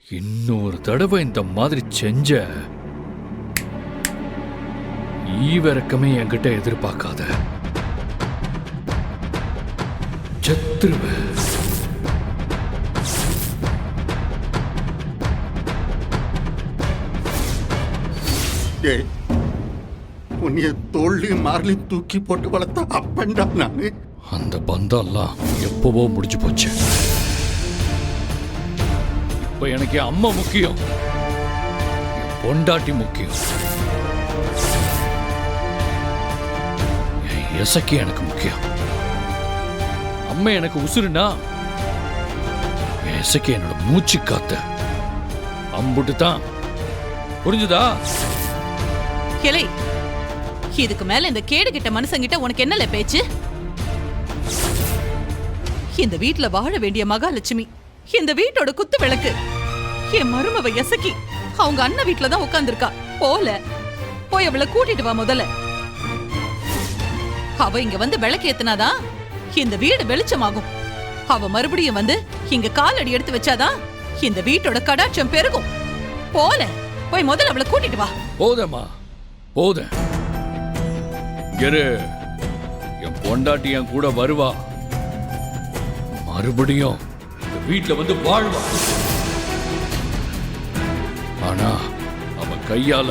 இன்னொரு தடவை இந்த மாதிரி செஞ்ச ஈவிரக்கமே என்கிட்ட எதிர்பார்க்காத. செத்துருவ. உன்னைய தோல்லையும் மார்லையும் தூக்கி போட்டு வளர்த்த அப்பண்டா நானு. அந்த பந்தம்லாம் எப்பவோ முடிஞ்சு போச்சு. இப்ப எனக்கு என் அம்மா முக்கியம், என் பொண்டாட்டி முக்கியம், என் இசக்கி எனக்கு முக்கியம். அம்மா எனக்கு உசுருனா என் இசக்கி என்னோட மூச்சு காத்த. அம்புட்டு தான். புரிஞ்சுதா? கிளை, இதுக்கு மேல இந்த கேடு கிட்ட மனுஷங்கிட்ட உனக்கு என்னல பேச்சு? இந்த வீட்டுல வாழ வேண்டிய மகாலட்சுமி, இந்த வீட்டோட குத்து விளக்கு, என் மருமவ எசக்கி அவங்க அண்ணன் வீட்டுல தான் உட்கார்ந்துருக்கா. போய் அவளை கூட்டிட்டு வா முதல்ல. அவ இங்க வந்து விளக்கு ஏத்துனாதான் இந்த வீடு வெளிச்சமாகும். அவ மறுபடியும் வந்து இங்க காலடி எடுத்து வச்சாதான் இந்த வீட்டோட கடாட்சம் பெருகும். போய் முதல்ல அவளை கூட்டிட்டு வா. போதம்மா, போத. என் பொண்டாட்டி என் கூட வருவா, மறுபடியும் இந்த வீட்டுல வந்து வாழ்வா. ஆனா அவன் கையால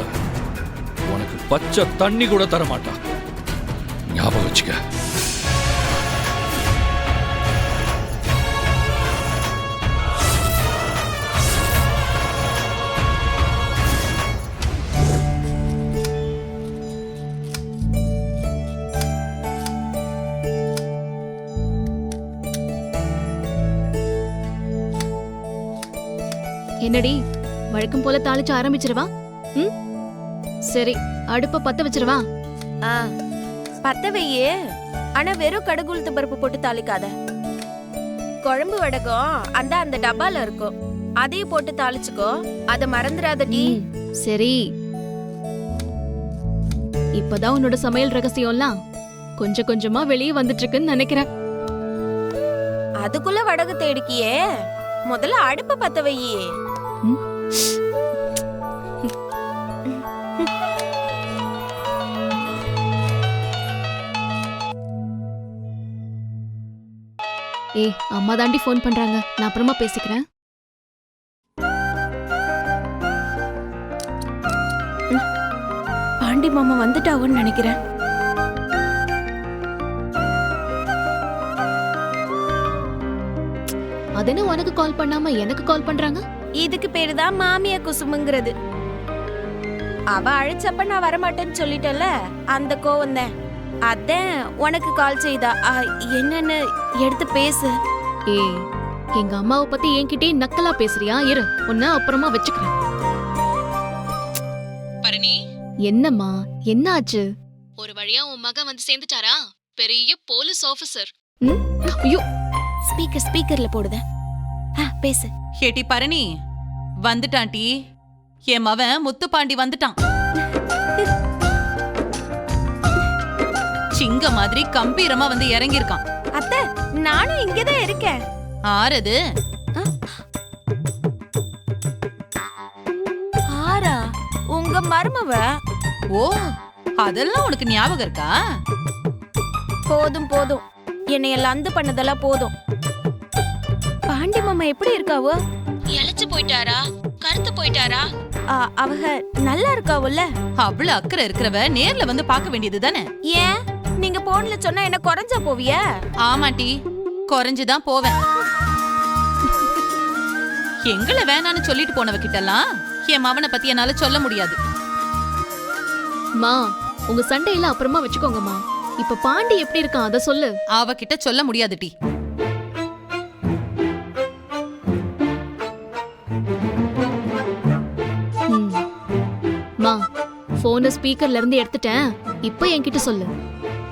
உனக்கு பச்சை தண்ணி கூட தர மாட்டான். ஞாபகம் வச்சுக்க. என்னடி வழக்கம் போல தாளிச்சு ஆரம்பிச்சிருவா? சரி, அடுப்ப பத்த வச்சிருவா. பத்த வையே. ஆனா வெறும் கடுகுளுத்து பருப்பு போட்டு தாளிக்காத. குழம்பு வடகம் அந்த டப்பால இருக்கும், அதையும் போட்டு தாளிச்சுக்கோ. அத மறந்துடாதடி. சரி. இப்பதான் உன்னோட சமையல் ரகசியம்லாம் கொஞ்சம் கொஞ்சமா வெளியே வந்துட்டு இருக்குன்னு நினைக்கிறேன். அதுக்குள்ள வடகு தேடிக்கியே. முதல்ல அடுப்ப பத்த வையே. ஏய், அம்மா தாண்டி போன் பண்றாங்க, நான் அப்புறமா பேசிக்கிறேன். பாண்டி மாமா வந்துட்டாவோன்னு நினைக்கிறேன். அதென்ன உனக்கு கால் பண்ணாம எனக்கு கால் பண்றாங்க? இதுக்கு பேருதான் மாமியா குசுமுங்கிறது. அவ அழைச்சப்ப நான் வரமாட்டேன்னு சொல்லிட்டல, அந்த கோவம் தான். அதான் உனக்கு கால் செய்தா. என்னன்னு எடுத்து பேசு. ஏய், எங்க அம்மாவை பத்தி என்கிட்டே நக்கலா பேசுறியா? இரு, உன்ன அப்புறமா வச்சுக்கிறேன். பரணி, என்னம்மா, என்ன ஆச்சு? ஒரு வழியா உன் மகன் வந்து சேர்ந்துட்டாரா? பெரிய போலீஸ் ஆபீசர். ஐயோ, ஸ்பீக்கர்ல போடுத. பேசு. கேட்டி பரணி, வந்துட்டான்டி. என் மவன் முத்துப்பாண்டி வந்துட்டான். சிங்க மாதிரி கம்பீரமா வந்து இறங்கியிருக்கான். அத்தை, நானும் இங்கதான் இருக்கேன். ஆறது? ஆரா? உங்க மருமவ? ஓ, அதெல்லாம் உனக்கு ஞாபகம் இருக்கா? போதும் போதும், என்னைய லந்து பண்ணதெல்லாம் போதும். பாண்டி மாமா எப்படி இருக்காவோ? இழைச்சு போயிட்டாரா? கருத்து போயிட்டாரா? அவங்க நல்லா இருக்காவுல்ல? அவ்வளவு அக்கறை இருக்கிறவ நேர்ல வந்து பார்க்க வேண்டியது தானே? ஏன் நீங்க போன்ல சொன்னா என்ன குறைஞ்சா போவிய? ஆமாட்டி, குறைஞ்சுதான் போவேன். எங்களை வேணான்னு சொல்லிட்டு போனவ கிட்டலாம் என் மவனை பத்தி என்னால சொல்ல முடியாது. மா, உங்க சண்டையில அப்புறமா வச்சுக்கோங்கம்மா. இப்ப பாண்டி எப்படி இருக்கான் அத சொல்லு. அவகிட்ட சொல்ல முடியாது டி. மா, போன ஸ்பீக்கர்ல இருந்து எடுத்துட்டேன். இப்ப என்கிட்ட சொல்லு,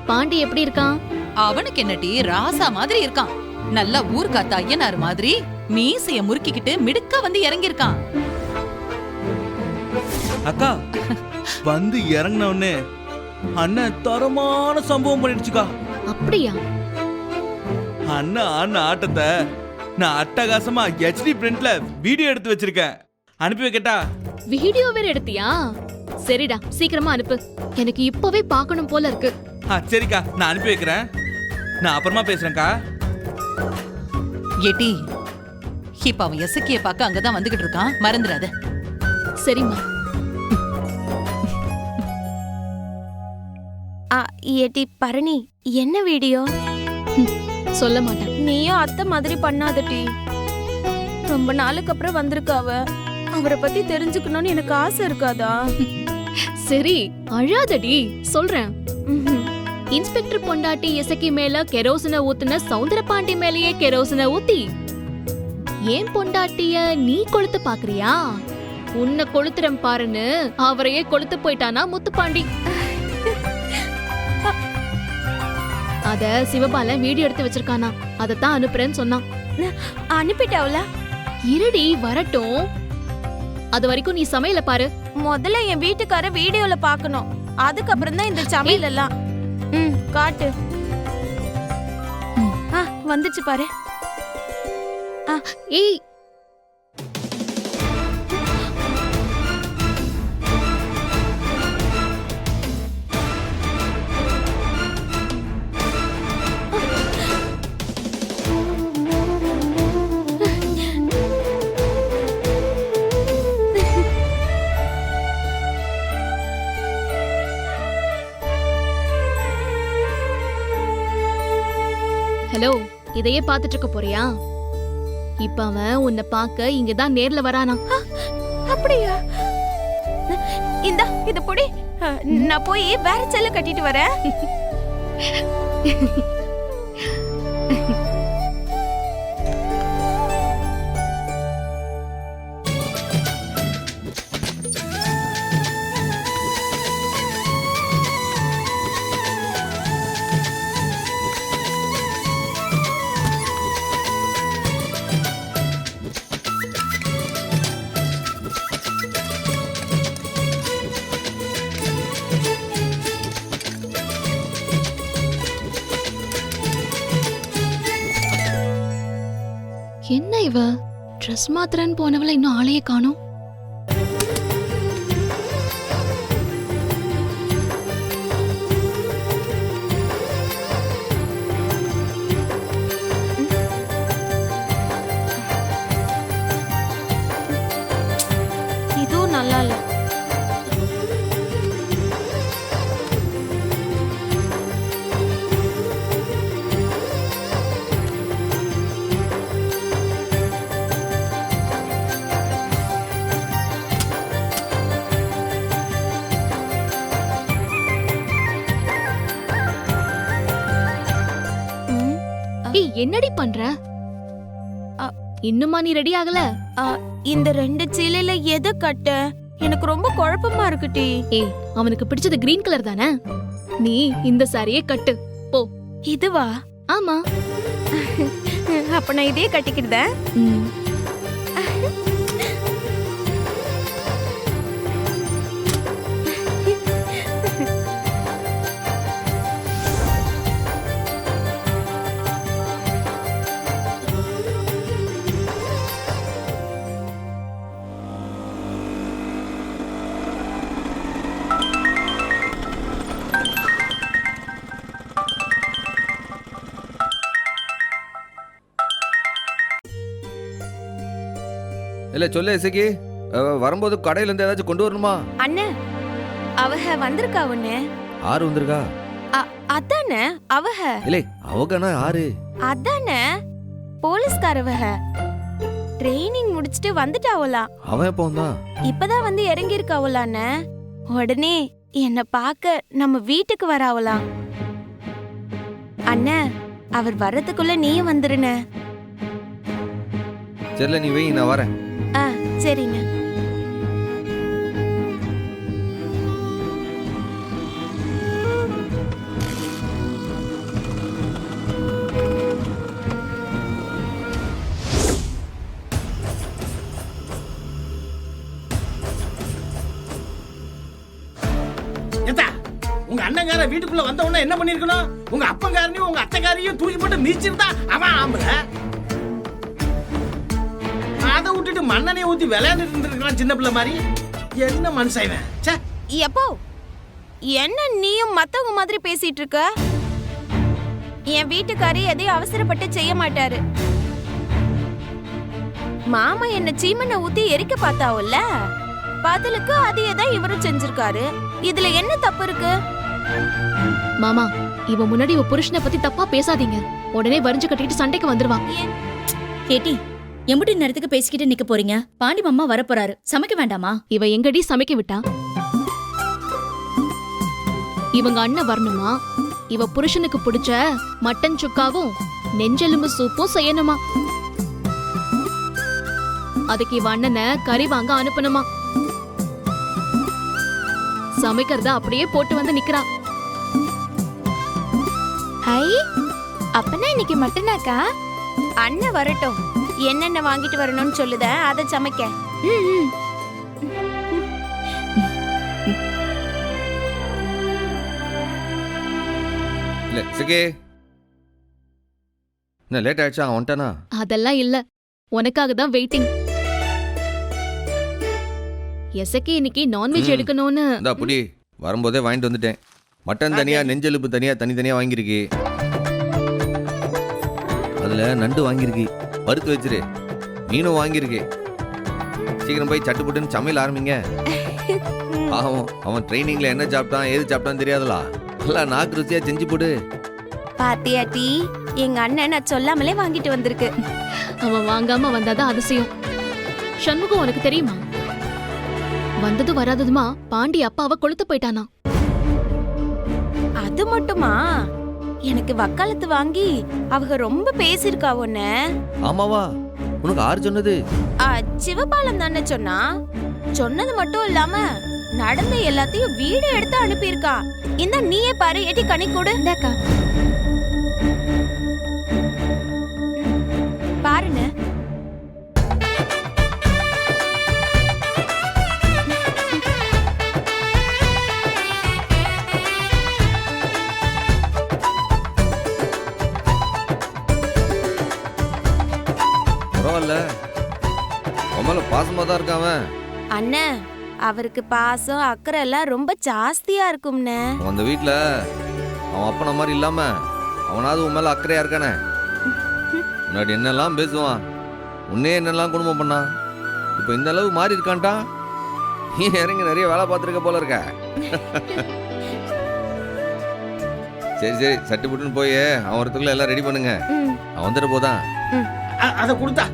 பாண்டி எப்படி இருக்கான்? அவனுக்கு என்னடி, ராசா மாதிரி இருக்கான். நல்லா ஊர்காத்த ஐயனார் மாதிரி மீசைய முறுக்கிக்கிட்டு மிடுக்கா வந்து இறங்கி இருக்கான். அக்கா வந்து இறங்கின உடனே அண்ணன் தரமான சம்பவம் பண்ணிடுச்சுக்கா. அப்படியா? அண்ணன் ஆடின ஆட்டத்தை நான் அட்டகாசமா HD பிரிண்ட்ல வீடியோ எடுத்து வச்சிருக்கேன். அனுப்பி வைக்கட்டா? வீடியோ வேற எடுத்தியா? சரிடா, சீக்கிரமா அனுப்பு. எனக்கு இப்பவே பார்க்கணும் போல இருக்கு. சரிக்கா, நான் அனுப்பி வைக்கிறேன். நான் அப்புறமா பேசுறேன்க்கா. ஏட்டி, இப்ப அவன் எசக்கிய பார்க்க அங்கதான் வந்துகிட்டு இருக்கான், மறந்துடாத. சரிம்மா. ஏட்டி பரணி, என்ன வீடியோ? சொல்ல மாட்டேன். நீயும் அத்தை மாதிரி பண்ணாதட்டி. ரொம்ப நாளுக்கு அப்புறம் வந்திருக்காவ. அவரை பத்தி தெரிஞ்சுக்கணும்னு எனக்கு ஆசை இருக்காதா? சரி, அழாதடி, சொல்றேன். ம்ஹும். இன்ஸ்பெக்டர் பொண்டாட்டி இசக்கி மேல கெரோசின ஊத்துன சௌந்தரபாண்டி மேலேயே கெரோசின ஊத்தி ஏன் பொண்டாட்டிய நீ கொளுத்து பாக்குறியா? உன்னை கொளுத்துறேன் பாருன்னு அவரையே கொளுத்து போயிட்டானா முத்துப்பாண்டி. அத சிவபாலன் வீடியோ எடுத்து வச்சிருக்கானா, அதத்தான் அனுப்புறேன்னு சொன்னான். அனுப்பிட்டாவல? இருடி, வரட்டும். அது வரைக்கும் நீ சமையல பாரு. முதல்ல என் வீட்டுக்கார வீடியோல பாக்கணும், அதுக்கப்புறம் தான் இந்த சமையல் எல்லாம். காட்டு. வந்துச்சு பாரு. ஏய், ஹலோ, இதையே பாத்துட்டு இருக்க போறியா? இப்ப அவன் உன்னை பார்க்க இங்கதான் நேர்ல வரானா. அப்படியா? இந்தா இத பொடி. நான் போய் வேற செல்ல கட்டிட்டு வரேன். என்ன இவ ட்ரெஸ் மாத்திரன்னு போனவள இன்னும் ஆளையே காணோம். இதுவும் நல்லா இல்ல. ஏய், என்னடி பண்ற? இன்னுமா நீ ரெடி ஆகல? இந்த ரெண்டு சீலையில எதை கட்ட? எனக்கு ரொம்ப குழப்பமா இருக்குடி. ஏய், அவனுக்கு பிடிச்சது கிரீன் கலர் தானே? நீ இந்த சாரியே கட்டு போ. இதுவா? ஆமா. அப்ப நான் இதே கட்டிக்கிட்டேன். இல்ல சொல்லு இசக்கி, வரும்போது கடையில இருந்து ஏதாச்சும் கொண்டு வரணுமா? அண்ணே, அவக வந்திருக்கா ஒண்ணு. ஆறு வந்திருக்கா? அதானே அவக. இல்லை, அவகனா ஆறு. அதானே போலீஸ்காரவக. ட்ரைனிங் முடிச்சிட்டு வந்துட்டாவலாம். அவன் எப்போ வந்தான்? இப்பதான் வந்து இறங்கி இருக்காவலான்னு. உடனே என்ன பார்க்க நம்ம வீட்டுக்கு வராவலாம். அண்ணே, அவர் வர்றதுக்குள்ள நீயும் வந்துருன. சரில, நீ வை, நான் வரேன். சரிண்ணே. உங்க அண்ணங்கார வீட்டுக்குள்ள வந்த உடனே என்ன பண்ணிருக்கணும்? உங்க அப்பங்காரனையும் உங்க அத்தைக்காரையும் தூக்கி போட்டு மிதிச்சிருந்தா அவன் ஆம்பளை. விட்டுட்டு மண்ணெண்ணெய் ஊத்தி விளையாண்டுட்டு இருந்திருக்கான் சின்ன பிள்ளை மாதிரி. என்ன மனுஷன் இவன்? ச்சே. எப்போ என்ன நீயும் மத்தவங்க மாதிரி பேசிட்டு இருக்க? என் வீட்டுக்காரி எதையும் அவசரப்பட்டு செய்ய மாட்டாரு. மாமா என்ன சீமனை ஊத்தி எரிக்க பார்த்தாவுல்ல, பதிலுக்கு அதையே தான் இவரும் செஞ்சிருக்காரு. இதுல என்ன தப்பு இருக்கு? மாமா, இவ முன்னாடி இவ புருஷனை பத்தி தப்பா பேசாதீங்க. உடனே வரிஞ்சு கட்டிட்டு சண்டைக்கு வந்துருவான். கேட்டி, எம்புட்டி நேரத்துக்கு பேசிக்கிட்டு நிக்க போறீங்க? பாண்டி மாமா வரப்போறாரு, சமைக்க வேண்டாமா? இவ எங்கடி சமைக்க விட்டா? இவங்க அண்ணன் வரணுமா? இவ புருஷனுக்கு பிடிச்ச மட்டன் சுக்காவும் நெஞ்செலும்பு சூப்பும் செய்யணுமா? அதுக்கு இவ அண்ணனை கறி வாங்க அனுப்பணுமா? சமைக்கிறத அப்படியே போட்டு வந்து நிக்கிறா. ஹை, அப்பனா இன்னைக்கு மட்டனாக்கா? அண்ணன் வரட்டும், என்னென்ன வாங்கிட்டு வரணும்னு சொல்லுத, அதை சமைக்க. இல்லை சிக்கே, என்ன லேட் ஆயிடுச்சா? அவன் வந்துட்டானா? அதெல்லாம் இல்ல, உனக்காக தான் வெயிட்டிங். எசக்கி இன்னைக்கு நான்வெஜ் எடுக்கணும்னு. இந்த அப்படி வரும்போதே வாங்கிட்டு வந்துட்டேன். மட்டன் தனியா, நெஞ்செலும்பு தனியா, தனித்தனியா வாங்கியிருக்கு. அதுல நண்டு வாங்கியிருக்கு, வறுத்து வச்சிரு. மீனும் வாங்கியிருக்கு. சீக்கிரம் போய் சட்டுப்புட்டுன்னு சமையல் ஆரம்பிங்க. பாவம், அவன் ட்ரைனிங்ல என்ன சாப்பிட்டான் ஏது சாப்பிட்டான்னு தெரியாதுலா. நல்லா நாக்கு ருசியா செஞ்சு போடு. பாத்தியாட்டி, எங்க அண்ணன் நான் சொல்லாமலே வாங்கிட்டு வந்திருக்கு. அவன் வாங்காம வந்தாதான் அதிசயம். சண்முகம் உனக்கு தெரியுமா? வந்தது வராததுமா பாண்டி அப்பாவை கொளுத்து போயிட்டானா. அது மட்டுமா? எனக்கு வக்காலத்து வாங்கி அவங்க ரொம்ப பேசிருக்கா உன்ன. ஆமாவா? உனக்கு ஆறு சொன்னது? சிவபாலம் தானே சொன்னா. சொன்னது மட்டும் இல்லாம நடந்த எல்லாத்தையும் வீடியோ எடுத்து அனுப்பியிருக்கா. இந்த நீயே பாரு, எட்டி கனி கொடு. இந்தாக்கா பாருங்க. பரவாயில்ல, உமால பாசமா தான் இருக்கான் அண்ணன். அவருக்கு பாசம் அக்கறை எல்லாம் ரொம்ப ஜாஸ்தியா இருக்கும்னே. அந்த வீட்டுல அவன் அப்பன மாதிரி இல்லாம அவனாவது உன் மேல அக்கறையா இருக்கானே. முன்னாடி என்னெல்லாம் பேசுவான், உன்னே என்னெல்லாம் குடும்பம் பண்ணான். இப்ப இந்த அளவு மாறி இருக்கான்டா. நீ இறங்கி நிறைய வேலை பார்த்துருக்க போல இருக்க. சரி சரி, சட்டு புட்டுன்னு போய் அவன் ஒருத்தருக்குள்ள எல்லாம் ரெடி பண்ணுங்க. அவன் வந்துட்டு போதான். அதை கொடுத்தா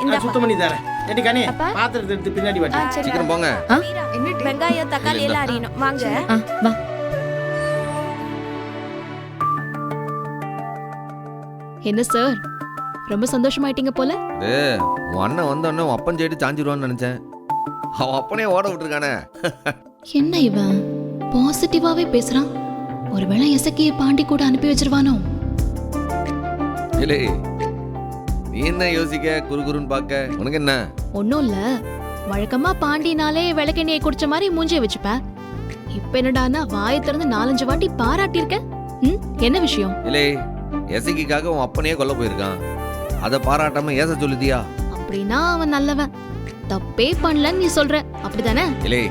இந்த சுத்தம் பண்ணி தரேன். எட்டி கனி, அப்பா. பாத்திரத்தை எடுத்து பின்னாடி வாட்டி. சீக்கிரம் போங்க. வெங்காயம் தக்காளி எல்லாம் அறியணும். வாங்க. வா. என்ன சார், ரொம்ப சந்தோஷமாயிட்டீங்க போல. உன் அண்ணன் வந்தோடனே உன் அப்பன் சைடு சாஞ்சிருவான்னு நினைச்சேன். அவன் அப்பனே ஓட விட்டுருக்கானே. என்ன இவன் பாசிட்டிவாவே பேசுறான்? ஒருவேளை எசக்கியை பாண்டி கூட அனுப்பி வச்சிருவானோ? இல்லை, நீ என்ன யோசிக்க குறுகுறுன்னு பார்க்க? உனக்கு என்ன? ஒன்னும் இல்ல, வழக்கமா பாண்டினாலே விளக்கெண்ணியை குடிச்ச மாதிரி மூஞ்சிய வச்சுப்ப. இப்ப என்னடானா வாயை திறந்து 4-5 வாட்டி பாராட்டியிருக்க. என்ன விஷயம்? இல்லை, எசக்கிக்காக உன் அப்பனையே கொல்ல போயிருக்கான். அதை பாராட்டாம ஏச சொல்லுதியா? அப்படின்னா அவன் நல்லவன், தப்பே பண்ணலன்னு நீ சொல்ற, அப்படிதானே? இல்லை,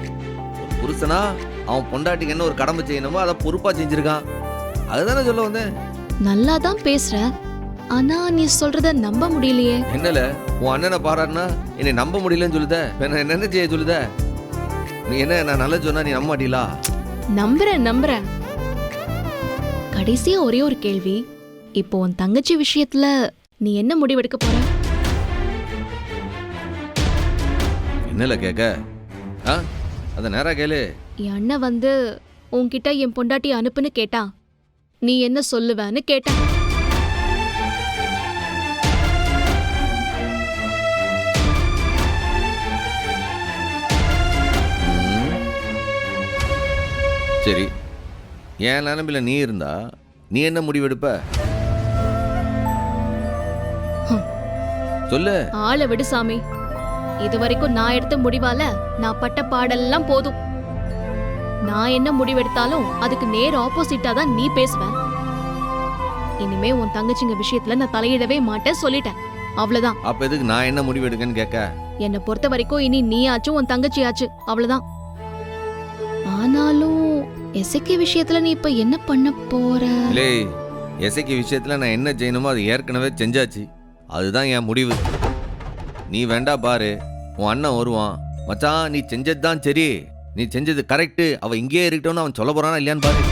ஒரு புருஷனா அவன் பொண்டாட்டிக்கு என்ன ஒரு கடமை செய்யணுமோ அதை பொறுப்பா செஞ்சிருக்கான். அதுதானே சொல்ல வந்தேன். நல்லாதான் பேசுற, ஆனா நீ சொல்றத நம்ப முடியலையே. என்னல, உன் அண்ணனை பாராட்டினா என்னை நம்ப முடியலன்னு சொல்லுத. என்ன செய்ய சொல்லுத? நீ என்ன நான் நல்ல சொன்னா நீ நம்ப மாட்டீங்களா? நம்புறேன். கடைசியா ஒரே ஒரு கேள்வி, இப்போ உன் தங்கச்சி விஷயத்துல நீ என்ன முடிவெடுக்க போற? என்னல கேக்க? அத நேரா கேளு. என் அண்ணன் வந்து உன்கிட்ட என் பொண்டாட்டி அனுப்புன்னு கேட்டா நீ என்ன சொல்லுவேன்னு கேட்ட. சரி, என் நிலைமையில நீ இருந்தா நீ என்ன முடிவெடுப்ப? சொல்லு. ஆளை விடு சாமி, இது வரைக்கும் நான் எடுத்த முடிவால நான் பட்ட பாடெல்லாம் போதும். நான் என்ன முடிவெடுத்தாலும் அதுக்கு நேர் ஆப்போசிட்டா தான் நீ பேசுவ. இனிமே உன் தங்கச்சிங்க விஷயத்துல நான் தலையிடவே மாட்டேன் சொல்லிட்டேன். அவ்வளவுதான். அப்ப எதுக்கு நான் என்ன முடிவு எடுக்கன்னு கேட்க? என்னை பொறுத்த வரைக்கும் இனி நீயாச்சும் உன் தங்கச்சியாச்சு, அவ்வளவுதான். ஆனாலும் எசக்கி விஷயத்துல நீ இப்ப என்ன பண்ண போற? இல்லை, எசைக்கு விஷயத்துல நான் என்ன செய்யணுமோ அது ஏற்கனவே செஞ்சாச்சு. அதுதான் என் முடிவு. நீ வேண்டா பாரு, உன் அண்ணன் வருவான். மச்சான் நீ செஞ்சது தான் சரி, நீ செஞ்சது கரெக்டு, அவ இங்கேயே இருக்கட்டும்னு அவன் சொல்ல போறானா இல்லையான்னு பாரு.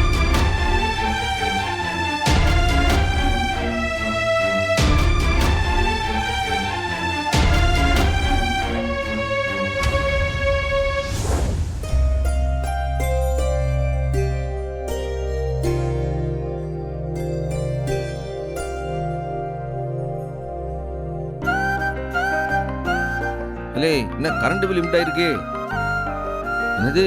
இல்லை, என்ன கரண்ட் பில் லிமிட் ஆயிருக்கு? என்னது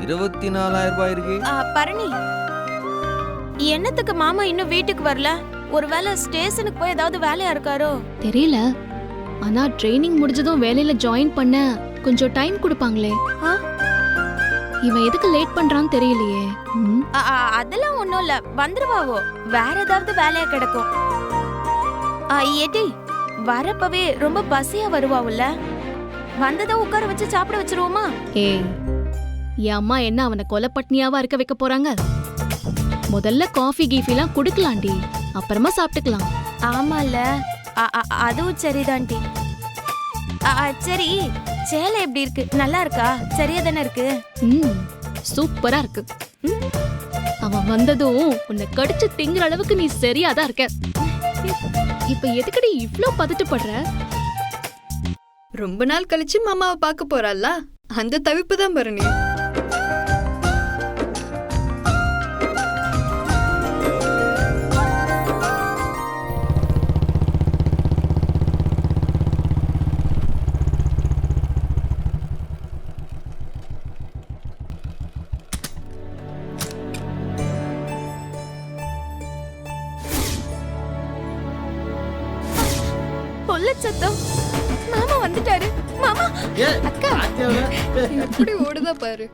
24,000 ரூபாய் இருக்கு? பரணி, என்னத்துக்கு மாமா இன்னும் வீட்டுக்கு வரல? ஒருவேளை ஸ்டேஷனுக்கு போய் ஏதாவது வேலையா இருக்காரோ? தெரியல. ஆனா ட்ரைனிங் முடிஞ்சதும் வேலையில ஜாயின் பண்ண கொஞ்சம் டைம் கொடுப்பாங்களே. இவன் எதுக்கு லேட் பண்றான்னு தெரியலையே. அதெல்லாம் ஒண்ணும் இல்ல, வந்துருவாவோ. வேற ஏதாவது வேலையா கிடக்கும். ஏடி, வரப்பவே ரொம்ப பசியா வருவாவுல்ல, வந்ததும் உட்கார வச்சு சாப்பிட வச்சிருவோமா? ஏய், என் அம்மா என்ன அவனை கொலை பட்னியாவா இருக்க வைக்க போறாங்க? முதல்ல காஃபி கீஃபிலாம் குடுக்கலாண்டி, அப்புறமா சாப்பிட்டுக்கலாம். ஆமால, அதுவும் சரிதான்டி. சரி, சேலை எப்படி இருக்கு? நல்லா இருக்கா? சரியா தானே இருக்கு? சூப்பரா இருக்கு. அவன் வந்ததும் உன்னை கடிச்சு திங்குற அளவுக்கு நீ சரியாதான் இருக்க. இப்ப எதுக்கடி இவ்ளோ பதட்டப்படுற? ரொம்ப நாள் கழிச்சு மாமாவை பார்க்க போறாள்ல, அந்த தவிப்பு தான் பரணி. சத்தம், மாமா வந்துட்டாரு. மாமா, அக்கா எப்படி ஓடுதா பாரு.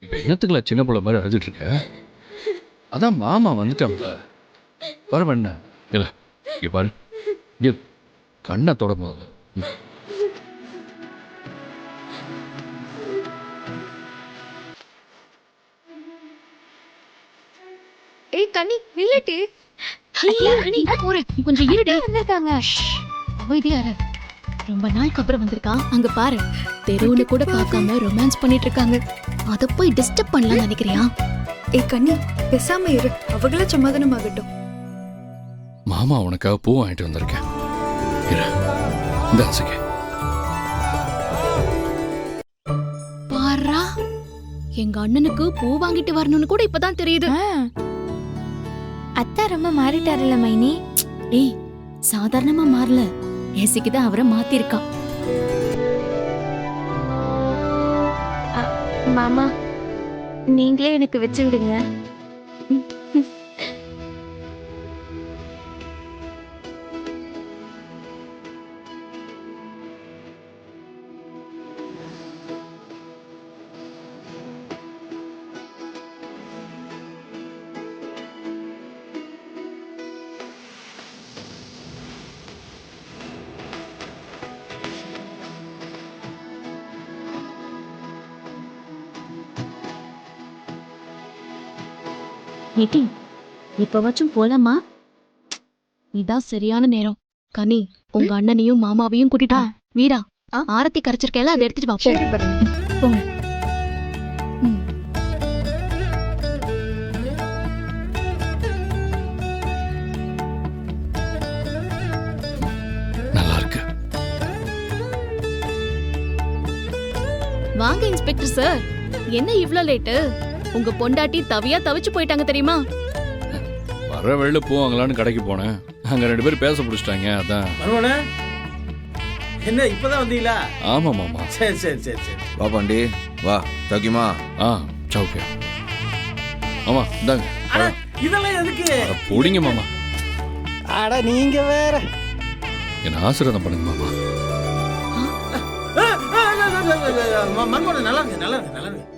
இப்ப என்னத்துக்குல சின்ன பிள்ளை மாதிரி அழுதுட்டு இருக்க? அதான் மாமா வந்துட்டாங்க. பரவாயில்ல இல்ல, இங்க பாரு, இங்க கண்ணை தொட போது. ஏய் கனி, நில்லடி. கொஞ்சம் இருடே. வந்திருக்காங்க. ரொம்ப நாளுக்கு அப்புறம் வந்திருக்கா. அங்க பாரு, தெருவுல கூட பார்க்காம ரொமான்ஸ் பண்ணிட்டு இருக்காங்க. அத போய் டிஸ்டர்ப் பண்ணலாம் நினைக்கிறியா? ஏய் கனி, பேசாம இரு, அவங்கள சமாதானம் ஆகட்டும். மாமா உனக்காக பூ வாங்கிட்டு வந்திருக்கேன். இந்த ஆசைக்கு பாரா, எங்க அண்ணனுக்கு பூ வாங்கிட்டு வரணும்னு கூட இப்பதான் தெரியுது. அத்தா ரொம்ப மாறிட்டாருல மைனி. டேய், சாதாரணமா மாறல, ஏசிக்குதான் அவரை மாத்திருக்கான். மாமா, நீங்களே எனக்கு வச்சு விடுங்க. ஏட்டி இப்பவாச்சும் போலாமா? இதான் சரியான நேரம். கனி, உங்க அண்ணனையும் மாமாவையும் கூட்டிட்டா. வீரா, ஆரத்தி கரைச்சிருக்கேல, அதை எடுத்துட்டு வா. சரி பரணி. போங்க. நல்லா இருக்கு. வாங்க இன்ஸ்பெக்டர் சார். என்ன இவ்ளோ லேட்டு? உங்க பொண்டாட்டி தவியா தவிச்சு போயிட்டாங்க தெரியுமா? வர வெளில போவாங்களான்னு கடைக்கு போனேன். அங்க 2 பேரும் பேச பிடிச்சிட்டாங்க. அதான். மருமனே, என்ன இப்பதான் வந்தீங்களா? ஆமா மாமா. சரி சரி சரி சரி. வா பாண்டி, வா சௌக்கியமா? சௌக்கியா. மாமா இந்தாங்க. அட, இதெல்லாம் எதுக்கு? போடிங்க மாமா. அட நீங்க வேற. என்ன ஆசீர்வாதம் பண்ணுங்க மாமா. மருமனே, நல்லா இருக்கு நல்லா இருக்கு நல்லா இருக்கு.